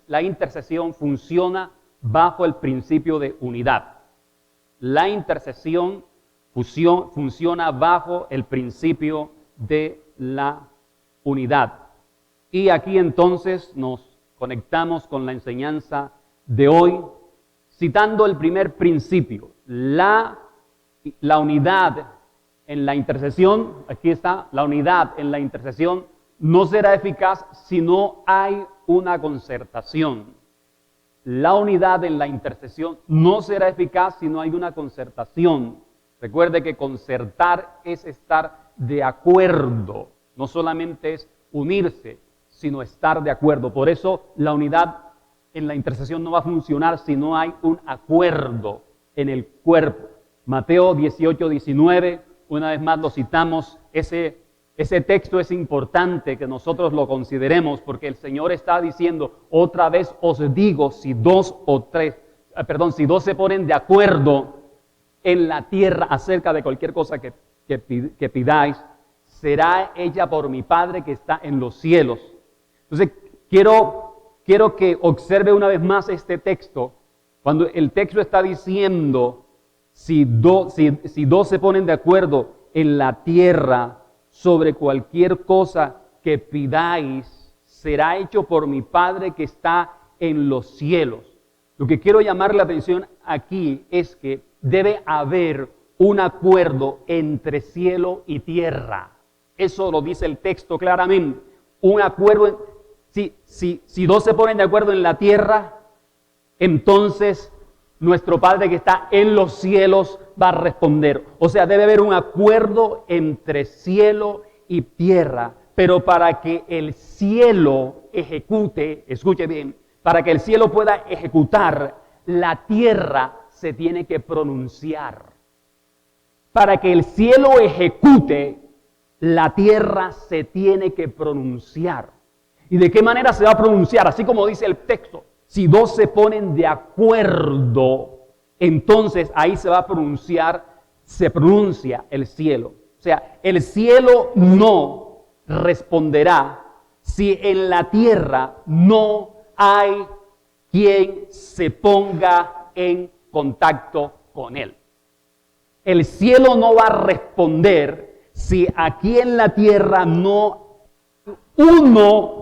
La intercesión funciona bajo el principio de unidad. La intercesión funciona bajo el principio de la unidad. Y aquí entonces nos conectamos con la enseñanza de hoy, citando el primer principio, la unidad en la intercesión. Aquí está, la unidad en la intercesión no será eficaz si no hay una concertación. La unidad en la intercesión no será eficaz si no hay una concertación. Recuerde que concertar es estar de acuerdo, no solamente es unirse, sino estar de acuerdo. Por eso la unidad en la intercesión no va a funcionar si no hay un acuerdo en el cuerpo. Mateo 18:19, una vez más lo citamos, ese texto es importante que nosotros lo consideremos porque el Señor está diciendo, otra vez os digo, si dos se ponen de acuerdo en la tierra acerca de cualquier cosa que pidáis, será hecha por mi Padre que está en los cielos. Entonces, quiero que observe una vez más este texto. Cuando el texto está diciendo, si dos se ponen de acuerdo en la tierra sobre cualquier cosa que pidáis, será hecho por mi Padre que está en los cielos. Lo que quiero llamar la atención aquí es que debe haber un acuerdo entre cielo y tierra. Eso lo dice el texto claramente. Un acuerdo. Si dos se ponen de acuerdo en la tierra, entonces nuestro Padre que está en los cielos va a responder. O sea, debe haber un acuerdo entre cielo y tierra. Pero para que el cielo ejecute, escuche bien, para que el cielo pueda ejecutar, la tierra se tiene que pronunciar. Para que el cielo ejecute, la tierra se tiene que pronunciar. ¿Y de qué manera se va a pronunciar? Así como dice el texto, si dos se ponen de acuerdo, entonces ahí se pronuncia el cielo. O sea, el cielo no responderá si en la tierra no hay quien se ponga en contacto con él. El cielo no va a responder si aquí en la tierra no uno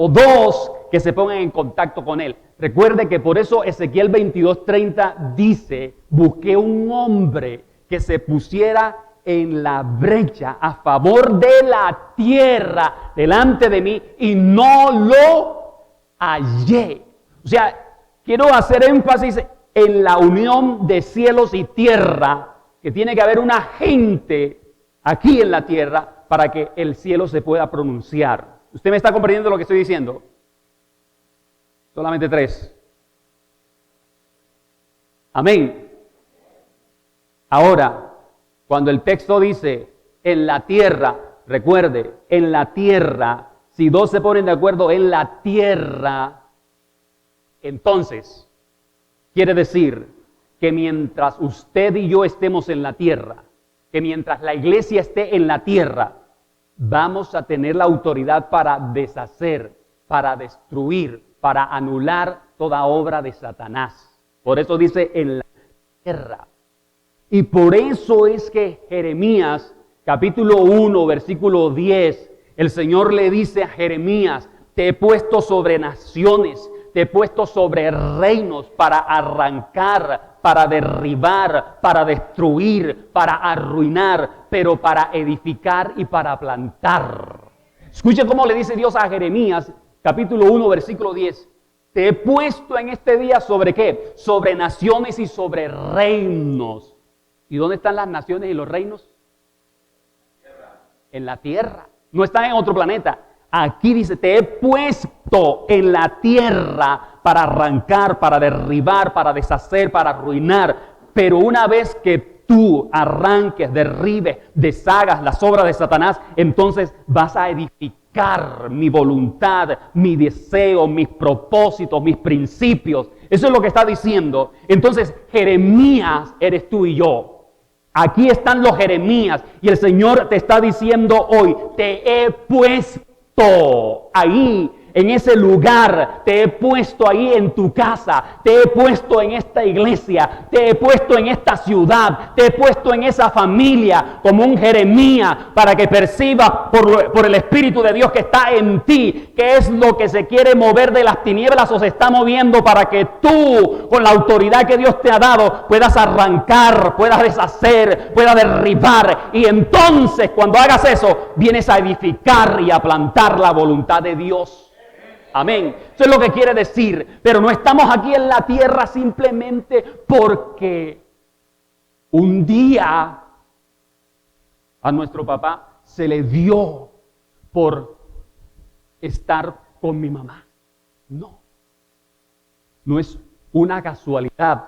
o dos que se pongan en contacto con él. Recuerde que por eso Ezequiel 22:30 dice, busqué un hombre que se pusiera en la brecha a favor de la tierra delante de mí y no lo hallé. O sea, quiero hacer énfasis en la unión de cielos y tierra, que tiene que haber una gente aquí en la tierra para que el cielo se pueda pronunciar. ¿Usted me está comprendiendo lo que estoy diciendo? Solamente 3. Amén. Ahora, cuando el texto dice en la tierra, recuerde, en la tierra, si dos se ponen de acuerdo en la tierra, entonces quiere decir que mientras usted y yo estemos en la tierra, que mientras la iglesia esté en la tierra, vamos a tener la autoridad para deshacer, para destruir, para anular toda obra de Satanás. Por eso dice en la tierra. Y por eso es que Jeremías, capítulo 1, versículo 10, el Señor le dice a Jeremías, te he puesto sobre naciones, te he puesto sobre reinos para arrancar, para derribar, para destruir, para arruinar, pero para edificar y para plantar. Escuche cómo le dice Dios a Jeremías, capítulo 1, versículo 10. Te he puesto en este día sobre ¿qué? Sobre naciones y sobre reinos. ¿Y dónde están las naciones y los reinos? En la tierra. No están en otro planeta. Aquí dice, te he puesto en la tierra para arrancar, para derribar, para deshacer, para arruinar. Pero una vez que tú arranques, derribes, deshagas las obras de Satanás, entonces vas a edificar mi voluntad, mi deseo, mis propósitos, mis principios. Eso es lo que está diciendo. Entonces, Jeremías eres tú y yo. Aquí están los Jeremías y el Señor te está diciendo hoy, te he puesto ahí en ese lugar, te he puesto ahí en tu casa, te he puesto en esta iglesia, te he puesto en esta ciudad, te he puesto en esa familia como un Jeremías para que percibas por el Espíritu de Dios que está en ti, qué es lo que se quiere mover de las tinieblas o se está moviendo para que tú, con la autoridad que Dios te ha dado, puedas arrancar, puedas deshacer, puedas derribar. Y entonces, cuando hagas eso, vienes a edificar y a plantar la voluntad de Dios. Amén. Eso es lo que quiere decir. Pero no estamos aquí en la tierra simplemente porque un día a nuestro papá se le dio por estar con mi mamá. No. No es una casualidad.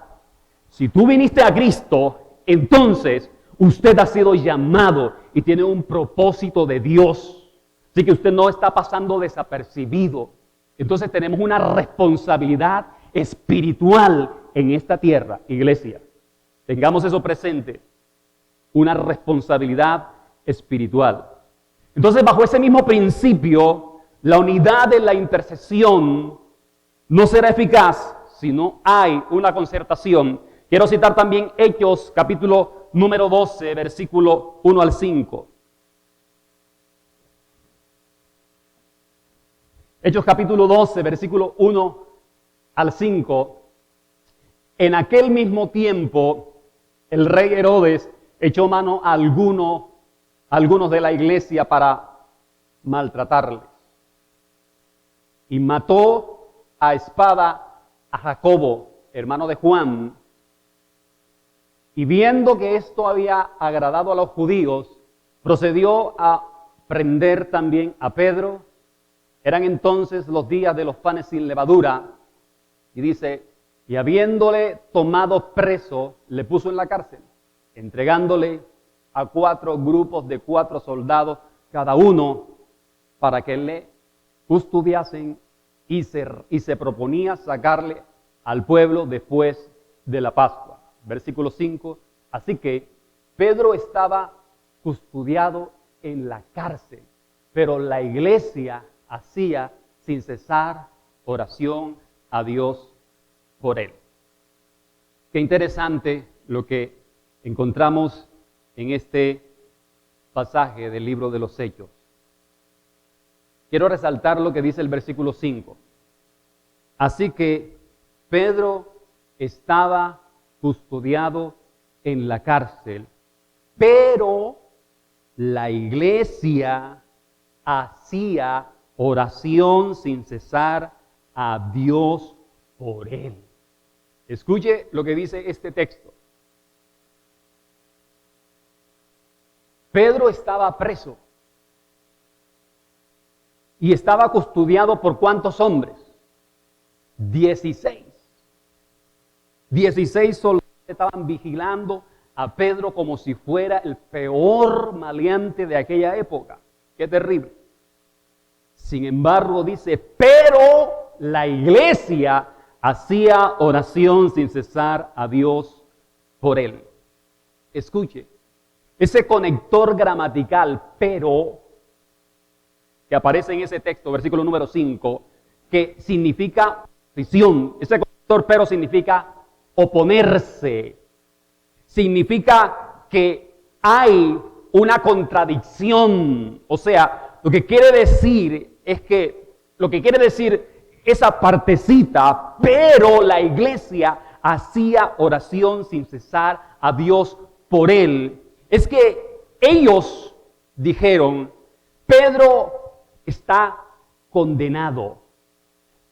Si tú viniste a Cristo, entonces usted ha sido llamado y tiene un propósito de Dios. Así que usted no está pasando desapercibido. Entonces tenemos una responsabilidad espiritual en esta tierra, iglesia. Tengamos eso presente. Una responsabilidad espiritual. Entonces, bajo ese mismo principio, la unidad de la intercesión no será eficaz si no hay una concertación. Quiero citar también Hechos, capítulo número 12, versículo 1 al 5. Hechos capítulo 12, versículo 1 al 5. En aquel mismo tiempo, el rey Herodes echó mano a algunos de la iglesia para maltratarles. Y mató a espada a Jacobo, hermano de Juan. Y viendo que esto había agradado a los judíos, procedió a prender también a Pedro. Eran entonces los días de los panes sin levadura. Y dice, y habiéndole tomado preso, le puso en la cárcel, entregándole a 4 grupos de 4 soldados cada uno, para que le custodiasen, y se proponía sacarle al pueblo después de la Pascua. Versículo 5. Así que Pedro estaba custodiado en la cárcel, pero la iglesia hacía sin cesar oración a Dios por él. Qué interesante lo que encontramos en este pasaje del libro de los Hechos. Quiero resaltar lo que dice el versículo 5. Así que Pedro estaba custodiado en la cárcel, pero la iglesia hacía oración sin cesar a Dios por él. Escuche lo que dice este texto. Pedro estaba preso y estaba custodiado por ¿cuántos hombres? 16. 16 soldados estaban vigilando a Pedro como si fuera el peor maleante de aquella época. Qué terrible. Sin embargo, dice, pero la iglesia hacía oración sin cesar a Dios por él. Escuche, ese conector gramatical, pero, que aparece en ese texto, versículo número 5, que significa oposición. Ese conector, pero, significa oponerse. Significa que hay una contradicción. O sea, lo que quiere decir esa partecita, pero la iglesia hacía oración sin cesar a Dios por él. Es que ellos dijeron, Pedro está condenado.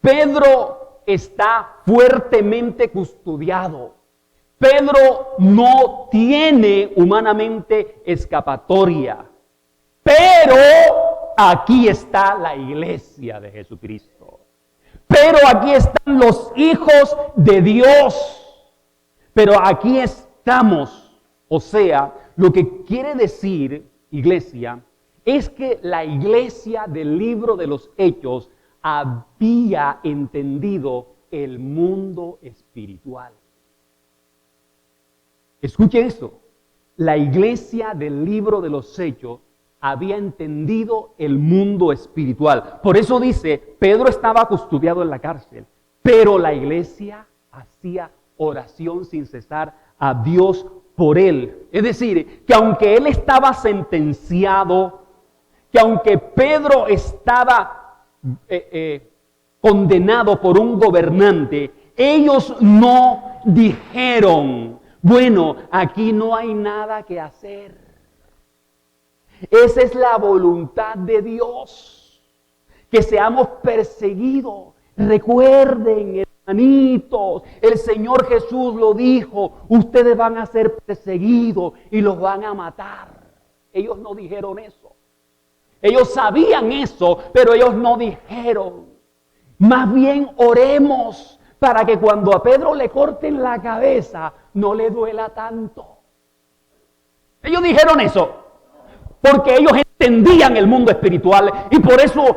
Pedro está fuertemente custodiado. Pedro no tiene humanamente escapatoria. Pero aquí está la iglesia de Jesucristo. Pero aquí están los hijos de Dios. Pero aquí estamos. O sea, lo que quiere decir, iglesia, es que la iglesia del libro de los Hechos había entendido el mundo espiritual. Escuche eso. La iglesia del libro de los Hechos había entendido el mundo espiritual. Por eso dice, Pedro estaba custodiado en la cárcel, pero la iglesia hacía oración sin cesar a Dios por él. Es decir, que aunque él estaba sentenciado, que aunque Pedro estaba condenado por un gobernante, ellos no dijeron, bueno, aquí no hay nada que hacer. Esa es la voluntad de Dios, que seamos perseguidos. Recuerden, hermanitos, el Señor Jesús lo dijo, ustedes van a ser perseguidos y los van a matar. Ellos no dijeron eso. Ellos sabían eso, pero ellos no dijeron. Más bien oremos para que cuando a Pedro le corten la cabeza, no le duela tanto. Ellos dijeron eso, porque ellos entendían el mundo espiritual y por eso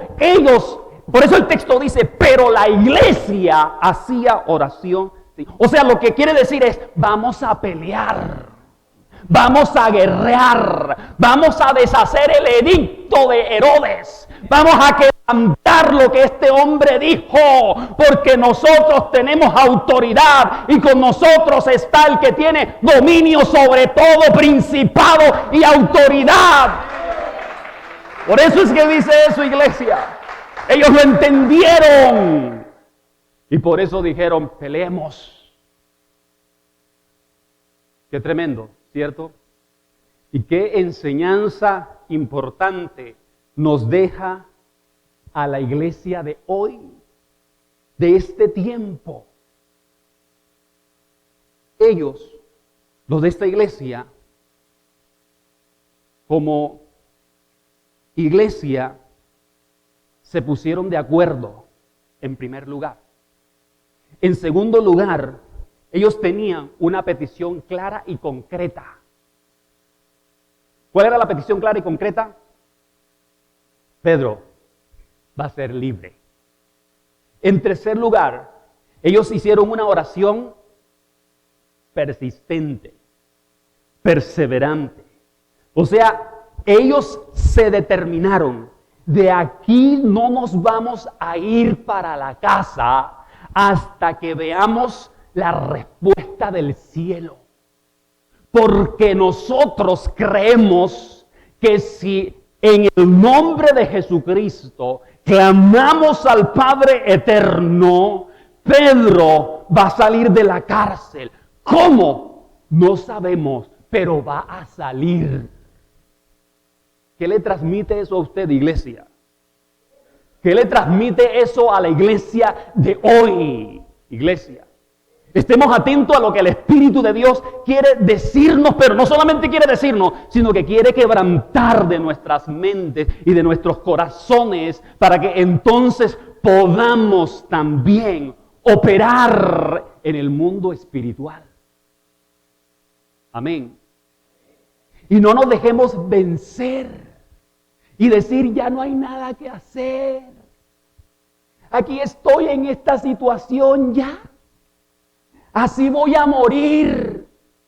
el texto dice, pero la iglesia hacía oración. O sea, lo que quiere decir es, vamos a pelear, vamos a guerrear, vamos a deshacer el edicto de Herodes, vamos a quebrantar lo que este hombre dijo, porque nosotros tenemos autoridad y con nosotros está el que tiene dominio sobre todo principado y autoridad. Por eso es que dice eso, iglesia. Ellos lo entendieron y por eso dijeron, peleemos. Qué tremendo, ¿cierto? Y qué enseñanza importante nos deja a la iglesia de hoy, de este tiempo. Ellos, los de esta iglesia, como iglesia, se pusieron de acuerdo en primer lugar. En segundo lugar, ellos tenían una petición clara y concreta. ¿Cuál era la petición clara y concreta? Pedro va a ser libre. En tercer lugar, ellos hicieron una oración persistente, perseverante. O sea, ellos se determinaron, de aquí no nos vamos a ir para la casa hasta que veamos la respuesta del cielo. Porque nosotros creemos que si en el nombre de Jesucristo clamamos al Padre Eterno, Pedro va a salir de la cárcel. ¿Cómo? No sabemos, pero va a salir. ¿Qué le transmite eso a usted, iglesia? ¿Qué le transmite eso a la iglesia de hoy, iglesia? Estemos atentos a lo que el Espíritu de Dios quiere decirnos, pero no solamente quiere decirnos, sino que quiere quebrantar de nuestras mentes y de nuestros corazones para que entonces podamos también operar en el mundo espiritual. Amén. Y no nos dejemos vencer y decir, ya no hay nada que hacer. Aquí estoy en esta situación ya. Así voy a morir.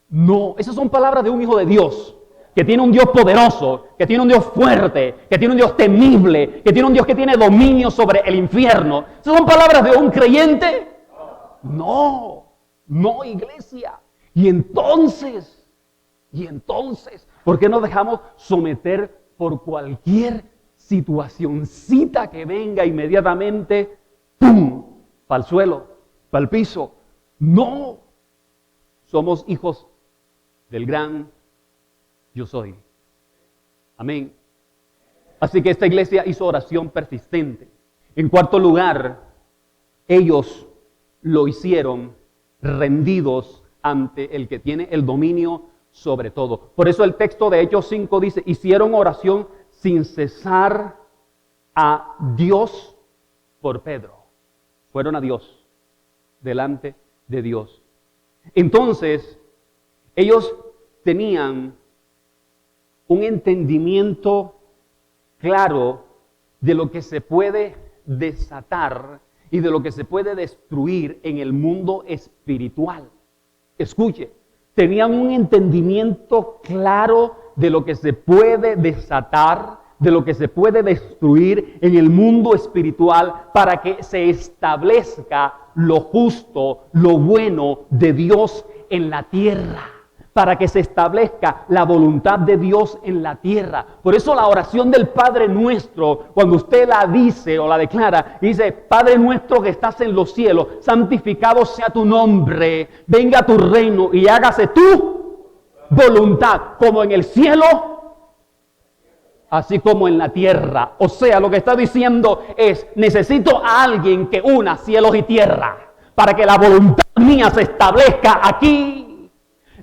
No, esas son palabras de un hijo de Dios, que tiene un Dios poderoso, que tiene un Dios fuerte, que tiene un Dios temible, que tiene un Dios que tiene dominio sobre el infierno. ¿Esas son palabras de un creyente? No, no, iglesia. Y entonces, ¿por qué nos dejamos someter por cualquier situacioncita que venga inmediatamente? ¡Pum! Para el suelo, para el piso. No, somos hijos del gran yo soy. Amén. Así que esta iglesia hizo oración persistente. En cuarto lugar, ellos lo hicieron rendidos ante el que tiene el dominio sobre todo. Por eso el texto de Hechos 5 dice, hicieron oración sin cesar a Dios por Pedro. Fueron a Dios, delante de Dios. Entonces, ellos tenían un entendimiento claro de lo que se puede desatar y de lo que se puede destruir en el mundo espiritual. Escuche, tenían un entendimiento claro de lo que se puede desatar, de lo que se puede destruir en el mundo espiritual para que se establezca lo justo, lo bueno de Dios en la tierra. Para que se establezca la voluntad de Dios en la tierra. Por eso la oración del Padre Nuestro, cuando usted la dice o la declara, dice: Padre nuestro que estás en los cielos, santificado sea tu nombre, venga tu reino y hágase tu voluntad, como en el cielo, así como en la tierra. O sea, lo que está diciendo es: necesito a alguien que una cielos y tierra, para que la voluntad mía se establezca aquí.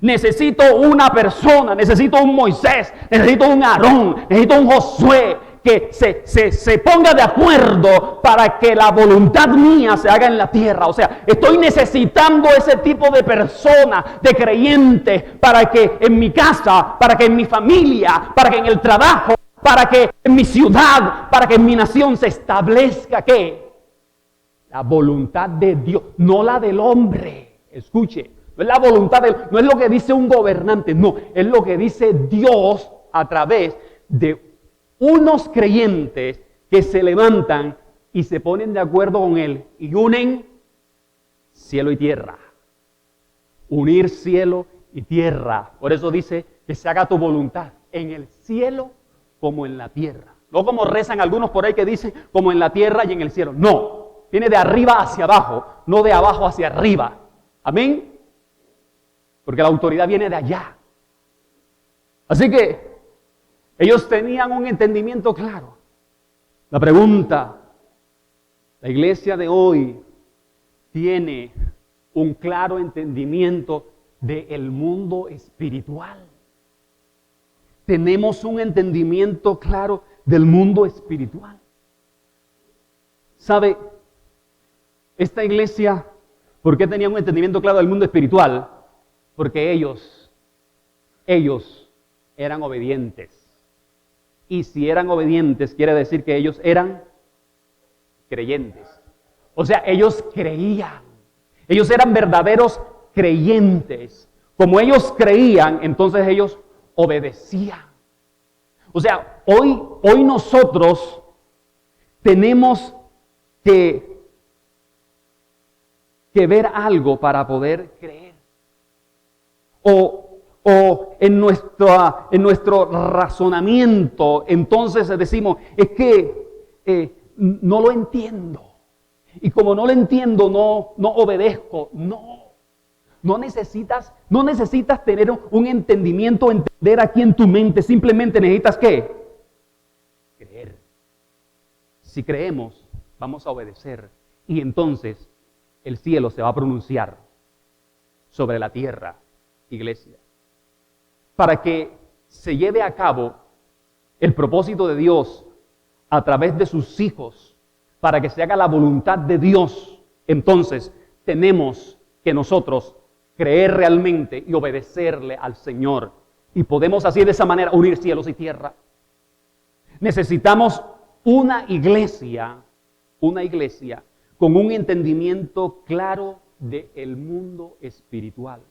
Necesito una persona, necesito un Moisés, necesito un Aarón, necesito un Josué que se ponga de acuerdo para que la voluntad mía se haga en la tierra. O sea, estoy necesitando ese tipo de personas, de creyentes, para que en mi casa, para que en mi familia, para que en el trabajo, para que en mi ciudad, para que en mi nación se establezca ¿qué? La voluntad de Dios, no la del hombre. Escuche. No es la voluntad no es lo que dice un gobernante, no, es lo que dice Dios a través de unos creyentes que se levantan y se ponen de acuerdo con Él y unen cielo y tierra. Unir cielo y tierra. Por eso dice que se haga tu voluntad en el cielo como en la tierra. No como rezan algunos por ahí que dicen como en la tierra y en el cielo. No, viene de arriba hacia abajo, no de abajo hacia arriba. Amén. Porque la autoridad viene de allá. Así que ellos tenían un entendimiento claro. La pregunta, la iglesia de hoy tiene un claro entendimiento del mundo espiritual. Tenemos un entendimiento claro del mundo espiritual. ¿Sabe? Esta iglesia, ¿por qué tenía un entendimiento claro del mundo espiritual? Porque ellos eran obedientes. Y si eran obedientes, quiere decir que ellos eran creyentes. O sea, ellos creían. Ellos eran verdaderos creyentes. Como ellos creían, entonces ellos obedecían. O sea, hoy nosotros tenemos que ver algo para poder creer. O en nuestro razonamiento, entonces decimos, es que no lo entiendo. Y como no lo entiendo, no obedezco. No necesitas tener un entendimiento, entender aquí en tu mente. Simplemente necesitas ¿qué? Creer. Si creemos, vamos a obedecer. Y entonces el cielo se va a pronunciar sobre la tierra. Iglesia, para que se lleve a cabo el propósito de Dios a través de sus hijos, para que se haga la voluntad de Dios, entonces tenemos que nosotros creer realmente y obedecerle al Señor. Y podemos así de esa manera unir cielos y tierra. Necesitamos una iglesia con un entendimiento claro del mundo espiritual.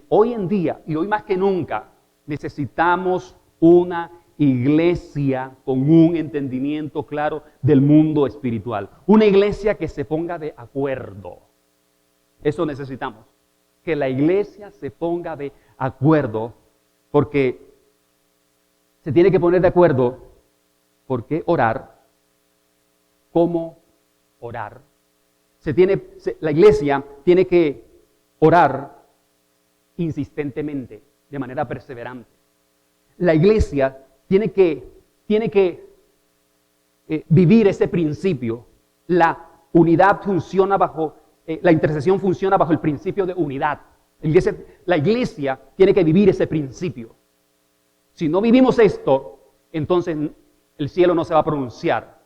Hoy en día, y hoy más que nunca, necesitamos una iglesia con un entendimiento claro del mundo espiritual. Una iglesia que se ponga de acuerdo. Eso necesitamos. Que la iglesia se ponga de acuerdo, porque se tiene que poner de acuerdo por qué orar, cómo orar. La iglesia tiene que orar insistentemente, de manera perseverante. La iglesia tiene que vivir ese principio. La unidad funciona la intercesión funciona bajo el principio de unidad. La iglesia tiene que vivir ese principio. Si no vivimos esto, entonces el cielo no se va a pronunciar.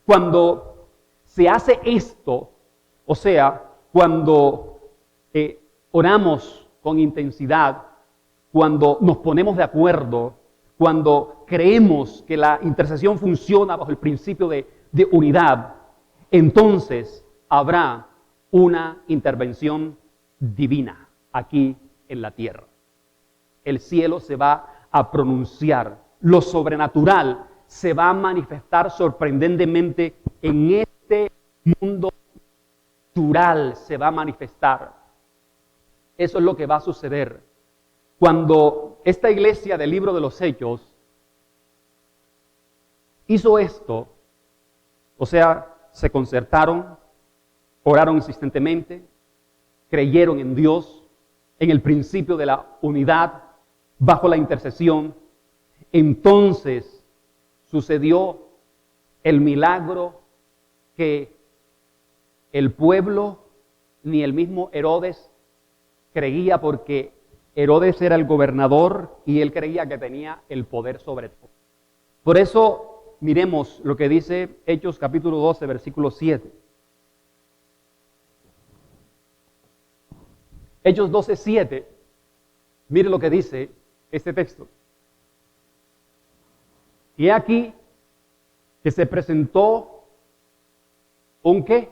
Cuando se hace esto, o sea, cuando oramos con intensidad, cuando nos ponemos de acuerdo, cuando creemos que la intercesión funciona bajo el principio de unidad, entonces habrá una intervención divina aquí en la tierra. el cielo se va a pronunciar. Lo sobrenatural se va a manifestar sorprendentemente en este mundo natural, se va a manifestar. Eso es lo que va a suceder. Cuando esta iglesia del libro de los Hechos hizo esto, o sea, se concertaron, oraron insistentemente, creyeron en Dios, en el principio de la unidad, bajo la intercesión, entonces sucedió el milagro que el pueblo ni el mismo Herodes creía, porque Herodes era el gobernador y él creía que tenía el poder sobre todo. Por eso miremos lo que dice Hechos capítulo 12, versículo 7. Hechos 12, 7. Mire lo que dice este texto. Y aquí que se presentó un ¿qué?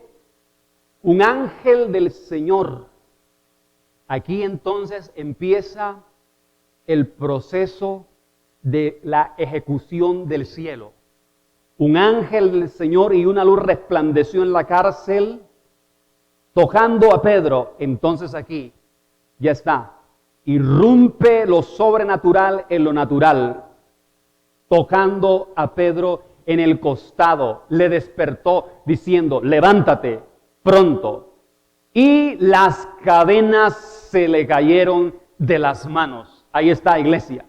Un ángel del Señor. Aquí entonces empieza el proceso de la ejecución del cielo. Un ángel del Señor y una luz resplandeció en la cárcel, tocando a Pedro. Entonces aquí ya está. Irrumpe lo sobrenatural en lo natural, tocando a Pedro en el costado. Le despertó diciendo, levántate pronto. Y las cadenas se le cayeron de las manos. Ahí está, iglesia.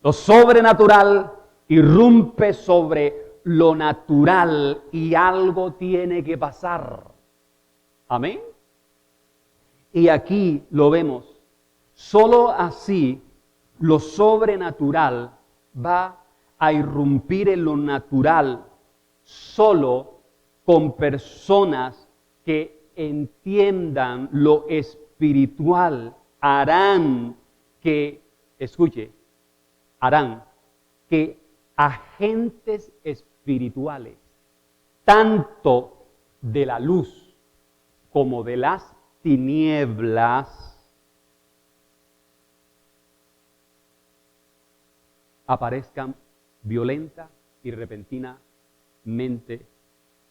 Lo sobrenatural irrumpe sobre lo natural y algo tiene que pasar. Amén. Y aquí lo vemos. Solo así lo sobrenatural va a irrumpir en lo natural, solo con personas que entiendan lo espiritual, harán que agentes espirituales, tanto de la luz como de las tinieblas, aparezcan violenta y repentinamente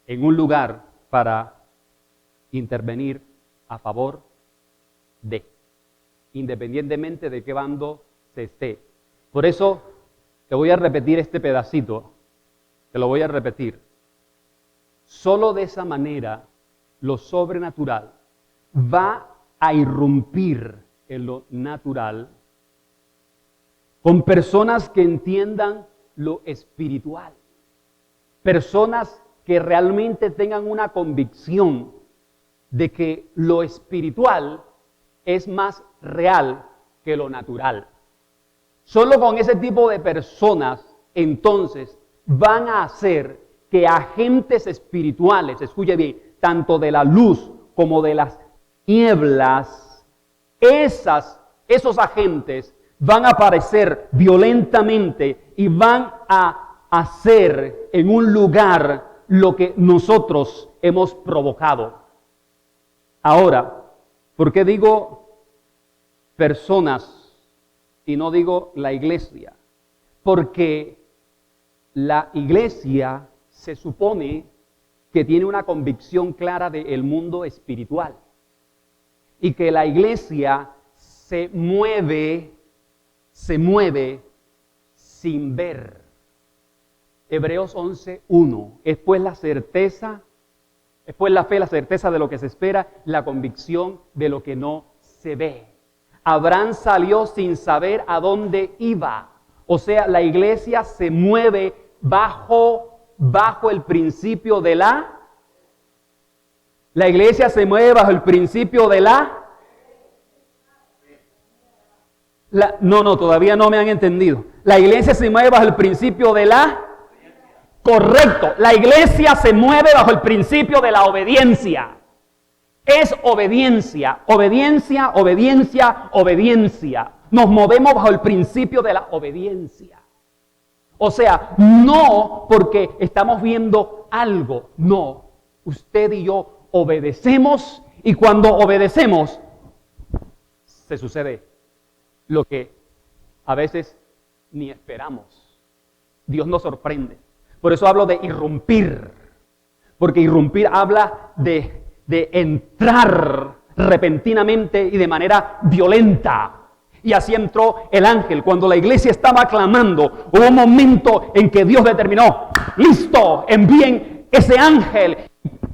en un lugar para intervenir a favor de, independientemente de qué bando se esté. Por eso te voy a repetir este pedacito, te lo voy a repetir. Solo de esa manera lo sobrenatural va a irrumpir en lo natural, con personas que entiendan lo espiritual, personas que realmente tengan una convicción de que lo espiritual es más real que lo natural. Solo con ese tipo de personas, entonces, van a hacer que agentes espirituales, escuche bien, tanto de la luz como de las tinieblas, esos agentes van a aparecer violentamente y van a hacer en un lugar lo que nosotros hemos provocado. Ahora, ¿por qué digo personas y no digo la iglesia? Porque la iglesia se supone que tiene una convicción clara del mundo espiritual y que la iglesia se mueve sin ver. Hebreos 11:1. Es pues la certeza, es pues la fe, la certeza de lo que se espera, la convicción de lo que no se ve. Abraham salió sin saber a dónde iba. O sea, la iglesia se mueve bajo el principio de la iglesia se mueve bajo el principio de no, todavía no me han entendido. La iglesia se mueve bajo el principio de correcto, la iglesia se mueve bajo el principio de la obediencia. Es obediencia, obediencia, obediencia, obediencia. Nos movemos bajo el principio de la obediencia. O sea, no porque estamos viendo algo, no. Usted y yo obedecemos y cuando obedecemos, se sucede lo que a veces ni esperamos. Dios nos sorprende. Por eso hablo de irrumpir. Porque irrumpir habla de entrar repentinamente y de manera violenta. Y así entró el ángel. Cuando la iglesia estaba clamando, hubo un momento en que Dios determinó, listo, envíen ese ángel.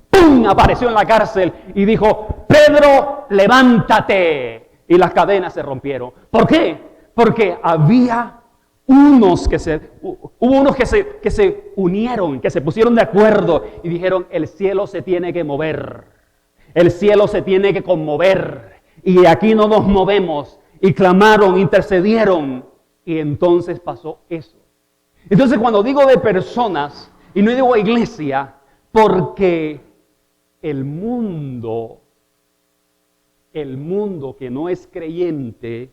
¡Pum! Apareció en la cárcel y dijo, Pedro, levántate. Y las cadenas se rompieron. ¿Por qué? Porque hubo unos que se unieron, que se pusieron de acuerdo y dijeron, el cielo se tiene que mover. El cielo se tiene que conmover. Y aquí no nos movemos. Y clamaron, intercedieron. Y entonces pasó eso. Entonces cuando digo de personas, y no digo iglesia, porque el mundo que no es creyente,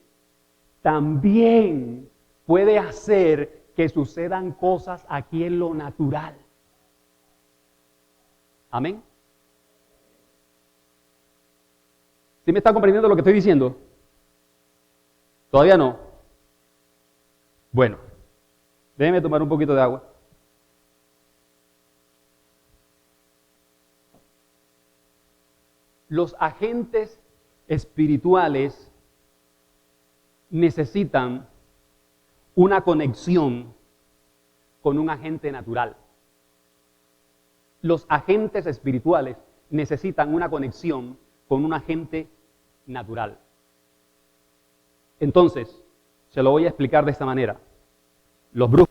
también puede hacer que sucedan cosas aquí en lo natural. Amén. ¿Sí me está comprendiendo lo que estoy diciendo? ¿Todavía no? Bueno, déjeme tomar un poquito de agua. Los agentes espirituales necesitan una conexión con un agente natural. Los agentes espirituales necesitan una conexión con un agente natural. Entonces, se lo voy a explicar de esta manera. Los brujos,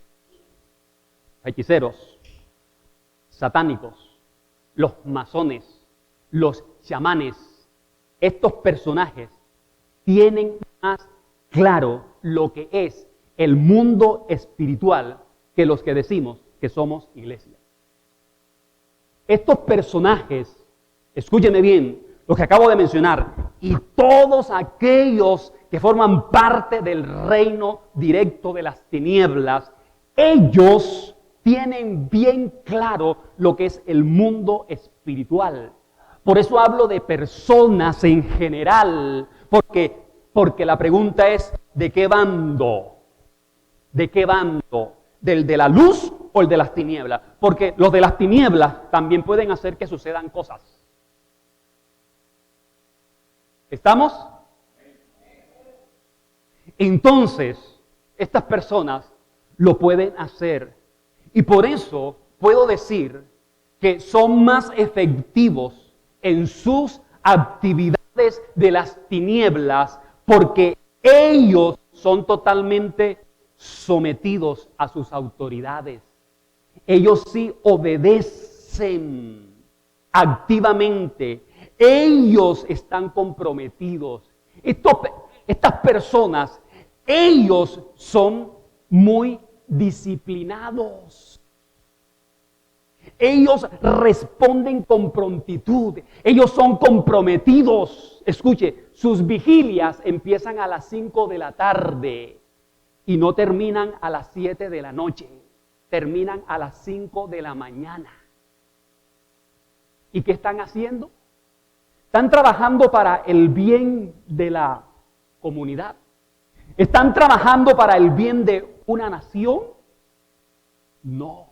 hechiceros, satánicos, los masones, los chamanes, estos personajes tienen más claro lo que es el mundo espiritual que los que decimos que somos iglesia. Estos personajes, escúcheme bien, los que acabo de mencionar, y todos aquellos que forman parte del reino directo de las tinieblas, ellos tienen bien claro lo que es el mundo espiritual. Por eso hablo de personas en general, porque la pregunta es, ¿de qué bando? ¿De qué bando? ¿Del de la luz o el de las tinieblas? Porque los de las tinieblas también pueden hacer que sucedan cosas. ¿Estamos? Entonces, estas personas lo pueden hacer. Y por eso puedo decir que son más efectivos en sus actividades de las tinieblas, porque ellos son totalmente sometidos a sus autoridades. Ellos sí obedecen activamente. Ellos están comprometidos. Estas personas, ellos son muy disciplinados. Ellos responden con prontitud. Ellos son comprometidos. Escuche, sus vigilias empiezan a las 5 de la tarde y no terminan a las 7 de la noche. Terminan a las 5 de la mañana. ¿Y qué están haciendo? Están trabajando para el bien de la comunidad. ¿Están trabajando para el bien de una nación? No.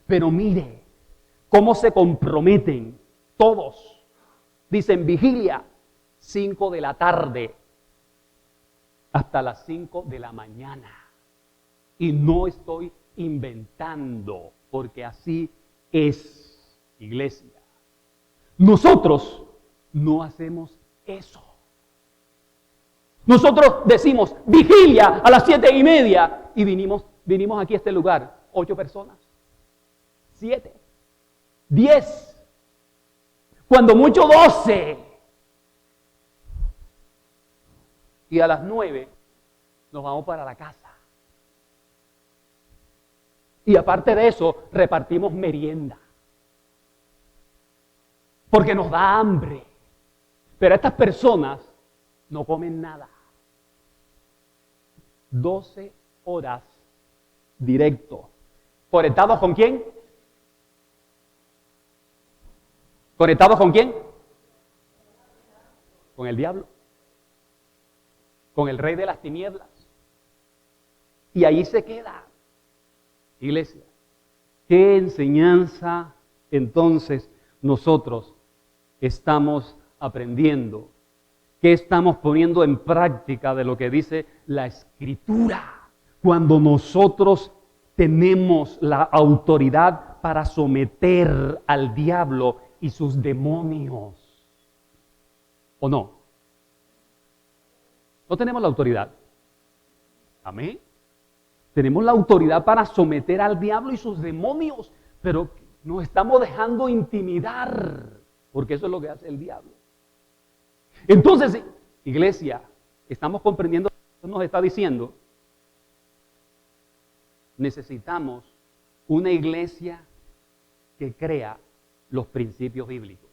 Pero mire cómo se comprometen todos. Dicen vigilia 5 de la tarde hasta las 5 de la mañana. Y no estoy inventando, porque así es, iglesia. Nosotros no hacemos eso. Nosotros decimos vigilia a las 7:30 y vinimos aquí a este lugar 8 personas, 7, 10, cuando mucho 12. Y a las 9 nos vamos para la casa. Y aparte de eso, repartimos merienda. Porque nos da hambre. Pero estas personas no comen nada. 12 horas directo. ¿Conectados con quién? ¿Conectados con quién? Con el diablo. Con el rey de las tinieblas. y ahí se queda. Iglesia, ¿qué enseñanza entonces nosotros estamos aprendiendo? ¿Qué estamos poniendo en práctica de lo que dice la Escritura? Cuando nosotros tenemos la autoridad para someter al diablo y sus demonios. ¿O no? No tenemos la autoridad. Amén. Tenemos la autoridad para someter al diablo y sus demonios, pero nos estamos dejando intimidar, porque eso es lo que hace el diablo. Entonces, iglesia, estamos comprendiendo lo que nos está diciendo. Necesitamos una iglesia que crea los principios bíblicos.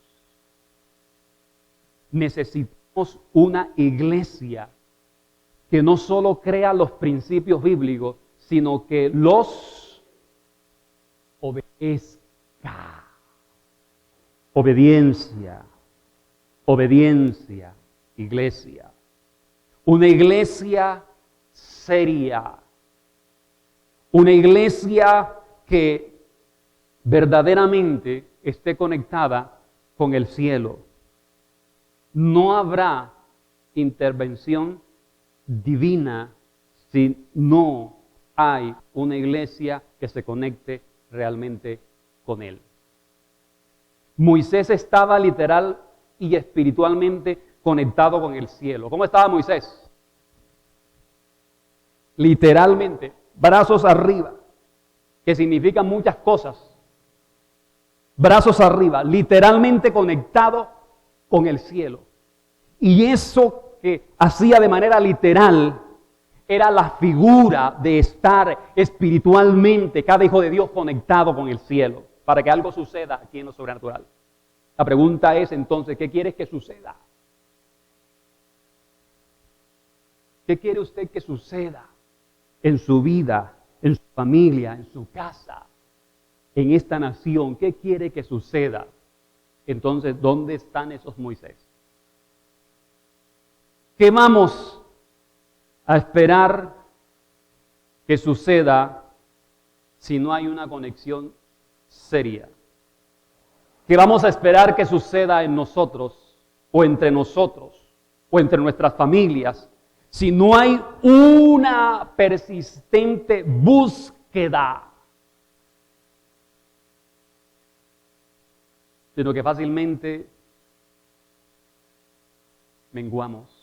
Necesitamos una iglesia que no solo crea los principios bíblicos, sino que los obedezca. Obediencia, obediencia, iglesia. Una iglesia seria. Una iglesia que verdaderamente esté conectada con el cielo. No habrá intervención divina si no hay una iglesia que se conecte realmente con Él. Moisés estaba literal y espiritualmente conectado con el cielo. ¿Cómo estaba Moisés? Literalmente, brazos arriba, que significan muchas cosas. Brazos arriba, literalmente conectado con el cielo. Y eso que hacía de manera literal era la figura de estar espiritualmente, cada hijo de Dios conectado con el cielo, para que algo suceda aquí en lo sobrenatural. La pregunta es entonces, ¿qué quieres que suceda? ¿Qué quiere usted que suceda en su vida, en su familia, en su casa, en esta nación? ¿Qué quiere que suceda? Entonces, ¿dónde están esos Moisés? ¿Qué vamos a esperar que suceda si no hay una conexión seria? ¿Qué vamos a esperar que suceda en nosotros o entre nuestras familias si no hay una persistente búsqueda? Sino que fácilmente menguamos.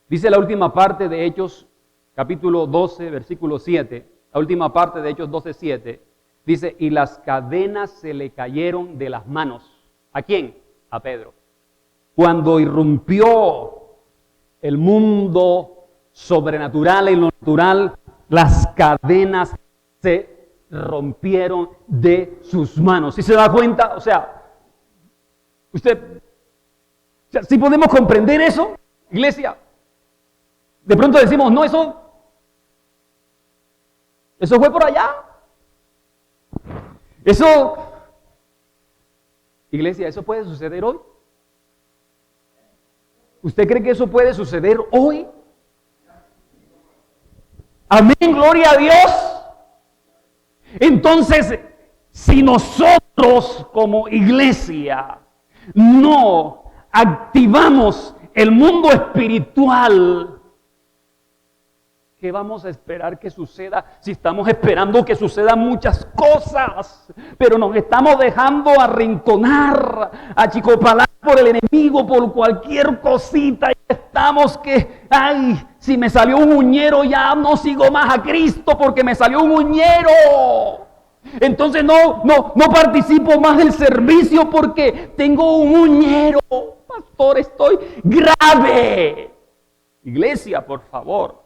Dice la última parte de Hechos, capítulo 12, versículo 7, la última parte de Hechos 12, 7, dice, y las cadenas se le cayeron de las manos. ¿A quién? A Pedro. Cuando irrumpió el mundo sobrenatural y lo natural, las cadenas se rompieron de sus manos. ¿Sí se da cuenta? O sea, ¿sí podemos comprender eso, iglesia? De pronto decimos, no, eso fue por allá. Iglesia, ¿eso puede suceder hoy? ¿Usted cree que eso puede suceder hoy? Amén, gloria a Dios. Entonces, si nosotros como iglesia no activamos el mundo espiritual, ¿qué vamos a esperar que suceda si estamos esperando que sucedan muchas cosas? Pero nos estamos dejando arrinconar, achicopalar por el enemigo, por cualquier cosita. Y estamos que, ay, si me salió un uñero ya no sigo más a Cristo porque me salió un uñero. Entonces no participo más del servicio porque tengo un uñero. Pastor, estoy grave. Iglesia, por favor.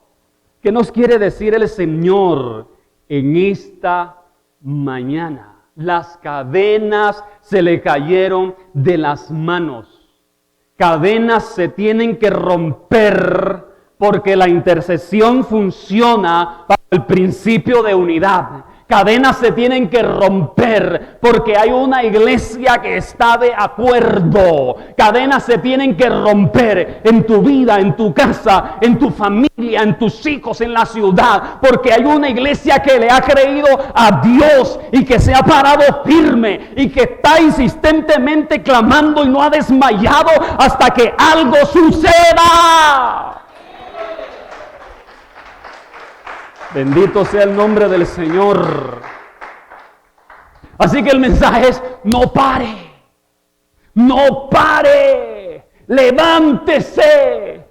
¿Qué nos quiere decir el Señor en esta mañana? Las cadenas se le cayeron de las manos. Cadenas se tienen que romper porque la intercesión funciona para el principio de unidad. Cadenas se tienen que romper porque hay una iglesia que está de acuerdo. Cadenas se tienen que romper en tu vida, en tu casa, en tu familia, en tus hijos, en la ciudad. Porque hay una iglesia que le ha creído a Dios y que se ha parado firme y que está insistentemente clamando y no ha desmayado hasta que algo suceda. Bendito sea el nombre del Señor. Así que el mensaje es: no pare, no pare, levántese.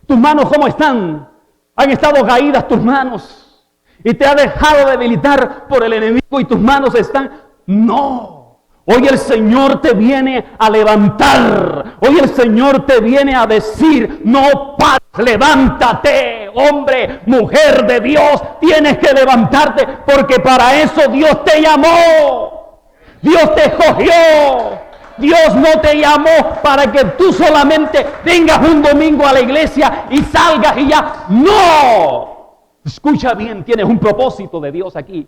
Tus manos, ¿cómo están? Han estado caídas tus manos y te ha dejado debilitar por el enemigo y tus manos están. No. Hoy el Señor te viene a levantar. Hoy el Señor te viene a decir: no pares, levántate, hombre, mujer de Dios, tienes que levantarte porque para eso Dios te llamó. Dios te escogió. Dios no te llamó para que tú solamente vengas un domingo a la iglesia y salgas y ya. ¡No! Escucha bien, tienes un propósito de Dios aquí.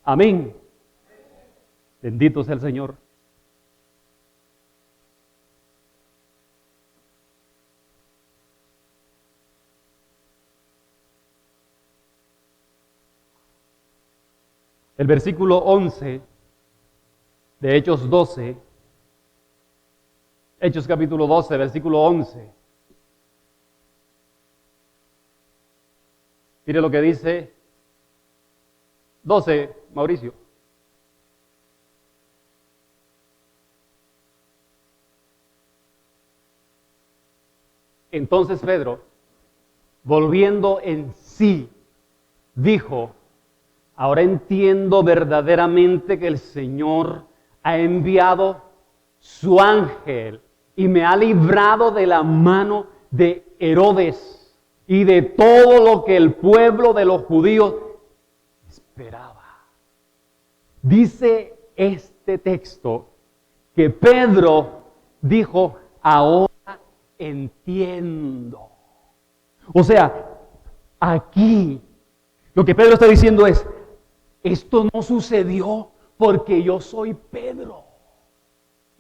Amén. Bendito sea el Señor. El versículo 11 de Hechos 12, Hechos capítulo 12, versículo 11. Mire lo que dice 12, Mauricio. Entonces Pedro, volviendo en sí, dijo: ahora entiendo verdaderamente que el Señor ha enviado su ángel y me ha librado de la mano de Herodes y de todo lo que el pueblo de los judíos esperaba. Dice este texto que Pedro dijo: ahora entiendo. O sea, aquí lo que Pedro está diciendo es: esto no sucedió porque yo soy Pedro.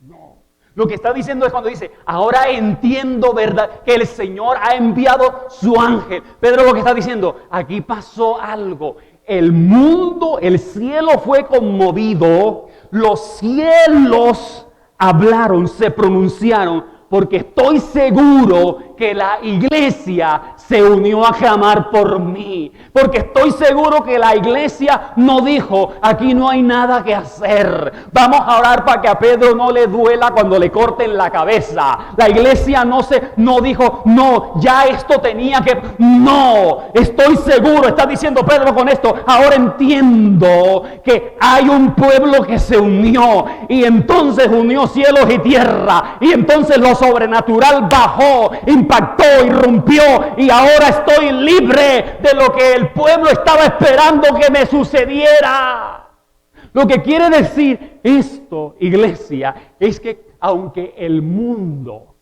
No. Lo que está diciendo es cuando dice: ahora entiendo, ¿verdad?, que el Señor ha enviado su ángel. Pedro lo que está diciendo: aquí pasó algo. El mundo, el cielo fue conmovido. Los cielos hablaron, se pronunciaron. Porque estoy seguro que la iglesia se unió a clamar por mí. Porque estoy seguro que la iglesia no dijo: aquí no hay nada que hacer, vamos a orar para que a Pedro no le duela cuando le corten la cabeza. La iglesia no dijo: no, ya esto tenía que... No, estoy seguro, está diciendo Pedro con esto: ahora entiendo que hay un pueblo que se unió. Y entonces unió cielos y tierra. Y entonces lo sobrenatural bajó, impactó, irrumpió, y ahora estoy libre de lo que el pueblo estaba esperando que me sucediera. Lo que quiere decir esto, iglesia, es que aunque el mundo,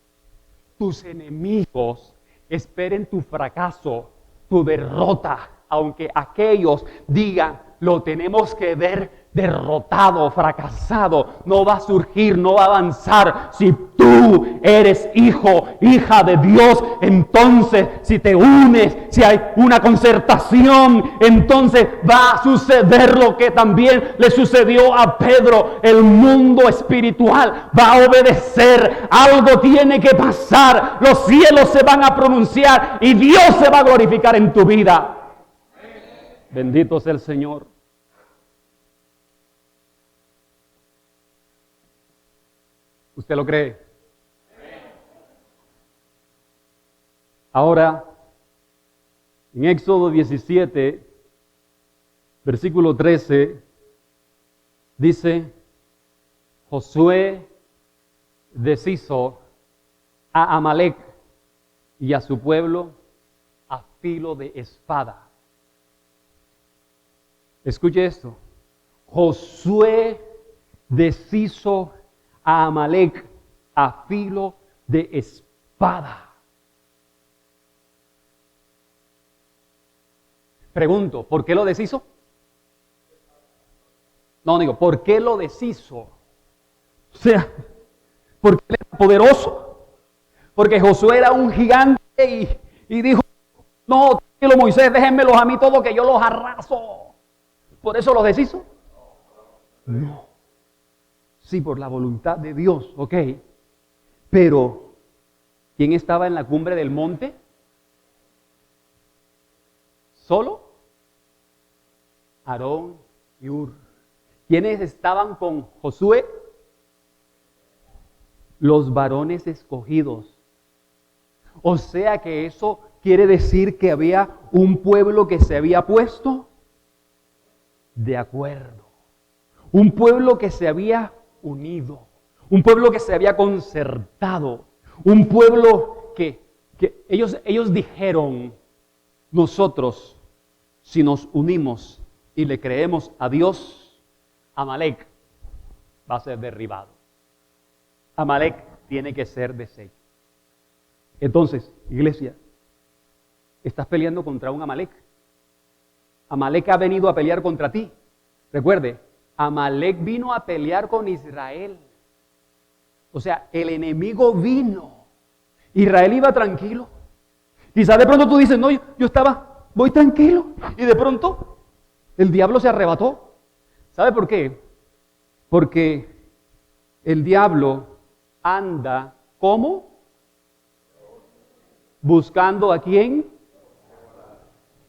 tus enemigos, esperen tu fracaso, tu derrota, aunque aquellos digan: lo tenemos que ver derrotado, fracasado, no va a surgir, no va a avanzar. Si tú eres hijo, hija de Dios, entonces si te unes, si hay una concertación, entonces va a suceder lo que también le sucedió a Pedro. El mundo espiritual va a obedecer. Algo tiene que pasar. Los cielos se van a pronunciar y Dios se va a glorificar en tu vida. Bendito sea el Señor. ¿Usted lo cree? Ahora, en Éxodo 17, versículo 13, dice: Josué deshizo a Amalec y a su pueblo a filo de espada. Escuche esto: Josué deshizo a Amalec a filo de espada. Pregunto, ¿por qué lo deshizo? No, digo, ¿por qué lo deshizo? O sea, porque él era poderoso, porque Josué era un gigante y dijo, no, tranquilo Moisés, déjenmelos a mí todos que yo los arraso. ¿Por eso los deshizo? No. Sí, por la voluntad de Dios, ok. Pero, ¿quién estaba en la cumbre del monte? ¿Solo? Aarón y Hur. ¿Quiénes estaban con Josué? Los varones escogidos. O sea que eso quiere decir que había un pueblo que se había puesto de acuerdo. Un pueblo que se había unido. Un pueblo que se había concertado. Un pueblo que ellos dijeron, nosotros, si nos unimos y le creemos a Dios, Amalek va a ser derribado. Amalek tiene que ser deshecho. Entonces, iglesia, estás peleando contra un Amalek. Amalek ha venido a pelear contra ti. Recuerde, Amalek vino a pelear con Israel. O sea, el enemigo vino. Israel iba tranquilo. Quizás de pronto tú dices, no, voy tranquilo. Y de pronto, el diablo se arrebató. ¿Sabe por qué? Porque el diablo anda, ¿cómo? Buscando a quién.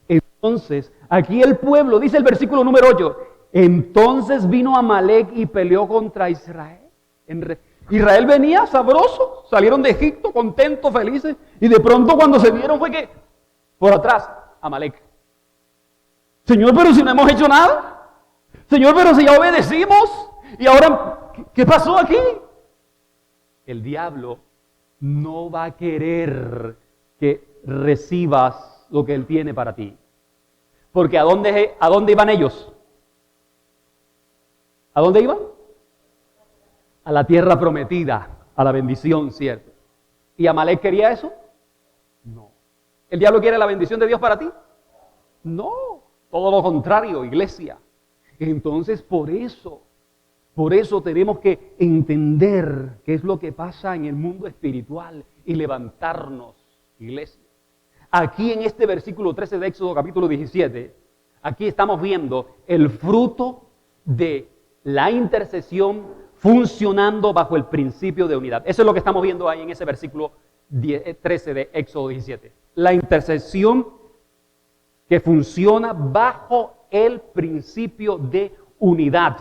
Entonces, aquí el pueblo, dice el versículo número 8, entonces vino Amalek y peleó contra Israel. Israel venía sabroso, salieron de Egipto contentos, felices, y de pronto cuando se vieron fue que, por atrás, Amalek. Señor, pero si no hemos hecho nada. Señor, pero si ya obedecimos. Y ahora, ¿qué pasó aquí? El diablo no va a querer que recibas lo que él tiene para ti. Porque ¿a dónde iban ellos? ¿A dónde iban? A la tierra prometida, a la bendición, ¿cierto? ¿Y Amalek quería eso? No. ¿El diablo quiere la bendición de Dios para ti? No, todo lo contrario, iglesia. Entonces, por eso tenemos que entender qué es lo que pasa en el mundo espiritual y levantarnos, iglesia. Aquí en este versículo 13 de Éxodo capítulo 17, aquí estamos viendo el fruto de la intercesión funcionando bajo el principio de unidad. Eso es lo que estamos viendo ahí en ese versículo 13 de Éxodo 17. La intercesión que funciona bajo el principio de unidad.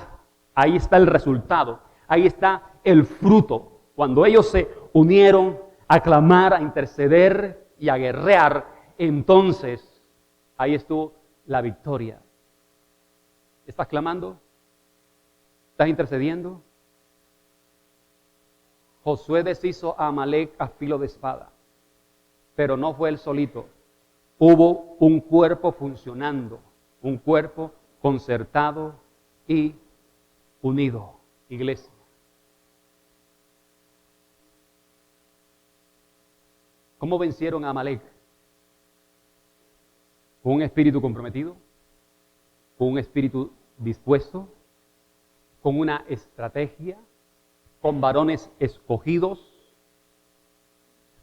Ahí está el resultado, ahí está el fruto. Cuando ellos se unieron a clamar, a interceder y a guerrear, entonces ahí estuvo la victoria. ¿Estás clamando? ¿Estás intercediendo? Josué deshizo a Amalek a filo de espada, pero no fue él solito. Hubo un cuerpo funcionando, un cuerpo concertado y unido, iglesia. ¿Cómo vencieron a Amalek? ¿Con un espíritu comprometido? ¿Con un espíritu dispuesto? ¿Con una estrategia? ¿Con varones escogidos?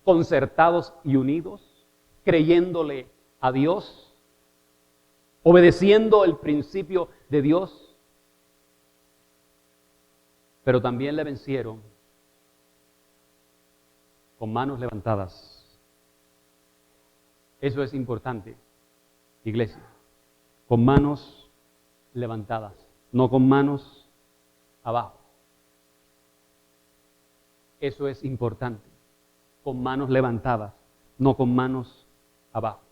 ¿Concertados y unidos? ¿Creyéndole a Dios? ¿Obedeciendo el principio de Dios? Pero también le vencieron con manos levantadas. Eso es importante, iglesia. Con manos levantadas, no con manos abajo. Eso es importante. Con manos levantadas, no con manos abajo.